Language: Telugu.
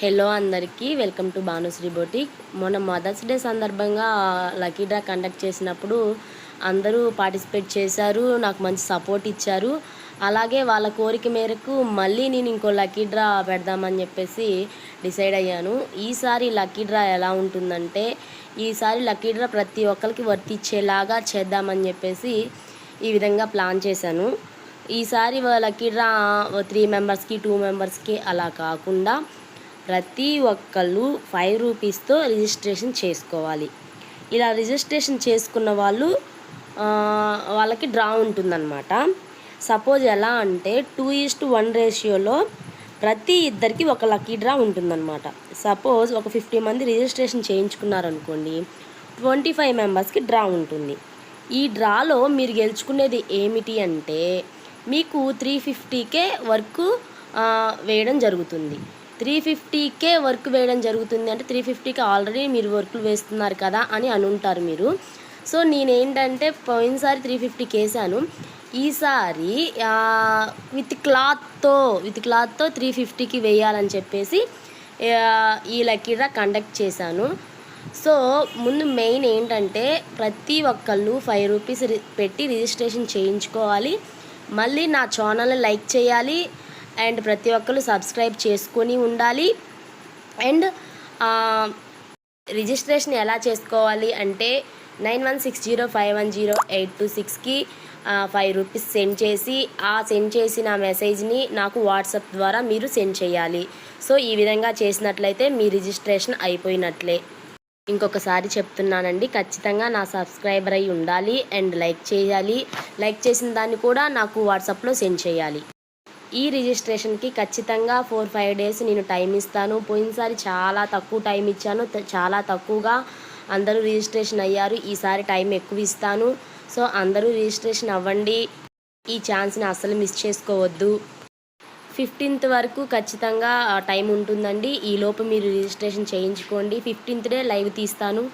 హలో అందరికీ వెల్కమ్ టు భానుశ్రీ బొటిక్. మొన్న మదర్స్ డే సందర్భంగా లక్కీ డ్రా కండక్ట్ చేసినప్పుడు అందరూ పార్టిసిపేట్ చేశారు, నాకు మంచి సపోర్ట్ ఇచ్చారు. అలాగే వాళ్ళ కోరిక మేరకు మళ్ళీ నేను ఇంకో లక్కీ డ్రా పెడదామని చెప్పేసి డిసైడ్ అయ్యాను. ఈసారి లక్కీ డ్రా ఎలా ఉంటుందంటే, ఈసారి లక్కీ డ్రా ప్రతి ఒక్కరికి వర్తిచ్చేలాగా చేద్దామని చెప్పేసి ఈ విధంగా ప్లాన్ చేశాను. ఈసారి లక్కీ డ్రా 3 మెంబర్స్కి 2 మెంబర్స్కి అలా కాకుండా ప్రతి ఒక్కళ్ళు 5 రూపీస్తో రిజిస్ట్రేషన్ చేసుకోవాలి. ఇలా రిజిస్ట్రేషన్ చేసుకున్న వాళ్ళకి డ్రా ఉంటుందన్నమాట. సపోజ్ ఎలా అంటే 2:1 రేషియోలో ప్రతి ఇద్దరికి ఒక లక్కీ డ్రా ఉంటుందన్నమాట. సపోజ్ ఒక 50 మంది రిజిస్ట్రేషన్ చేయించుకున్నారనుకోండి, 25 మెంబర్స్కి డ్రా ఉంటుంది. ఈ డ్రాలో మీరు గెలుచుకునేది ఏమిటి అంటే, మీకు 350K వర్క్ వేయడం జరుగుతుంది. 350K వర్క్ వేయడం జరుగుతుంది అంటే 350కి ఆల్రెడీ మీరు వర్క్లు వేస్తున్నారు కదా అని అనుంటారు మీరు. సో నేనేంటంటే పోయినసారి 350కి వేసాను. ఈసారి విత్ క్లాత్తో 350కి వేయాలని చెప్పేసి ఈ లక్కీ డ్రా కండక్ట్ చేశాను. సో ముందు మెయిన్ ఏంటంటే ప్రతి ఒక్కళ్ళు 5 రూపీస్ పెట్టి రిజిస్ట్రేషన్ చేయించుకోవాలి. మళ్ళీ నా ఛానల్ని లైక్ చేయాలి అండ్ ప్రతి ఒక్కరు సబ్స్క్రైబ్ చేసుకొని ఉండాలి. అండ్ రిజిస్ట్రేషన్ ఎలా చేసుకోవాలి అంటే 9160510826కి 5 రూపీస్ సెండ్ చేసి, సెండ్ చేసిన మెసేజ్ని నాకు వాట్సాప్ ద్వారా మీరు సెండ్ చేయాలి. సో ఈ విధంగా చేసినట్లయితే మీ రిజిస్ట్రేషన్ అయిపోయినట్లే. ఇంకొకసారి చెప్తున్నానండి, ఖచ్చితంగా నా సబ్స్క్రైబర్ అయి ఉండాలి అండ్ లైక్ చేయాలి. లైక్ చేసిన దాన్ని కూడా నాకు వాట్సాప్లో సెండ్ చేయాలి. ఈ రిజిస్ట్రేషన్కి ఖచ్చితంగా 4-5 డేస్ నేను టైం ఇస్తాను. పోయినసారి చాలా తక్కువ టైం ఇచ్చాను, చాలా తక్కువగా అందరూ రిజిస్ట్రేషన్ అయ్యారు. ఈసారి టైం ఎక్కువ ఇస్తాను. సో అందరూ రిజిస్ట్రేషన్ అవ్వండి, ఈ ఛాన్స్ని అస్సలు మిస్ చేసుకోవద్దు. 15th వరకు ఖచ్చితంగా టైం ఉంటుందండి. ఈలోపు మీరు రిజిస్ట్రేషన్ చేయించుకోండి. 15th డే లైవ్ తీస్తాను.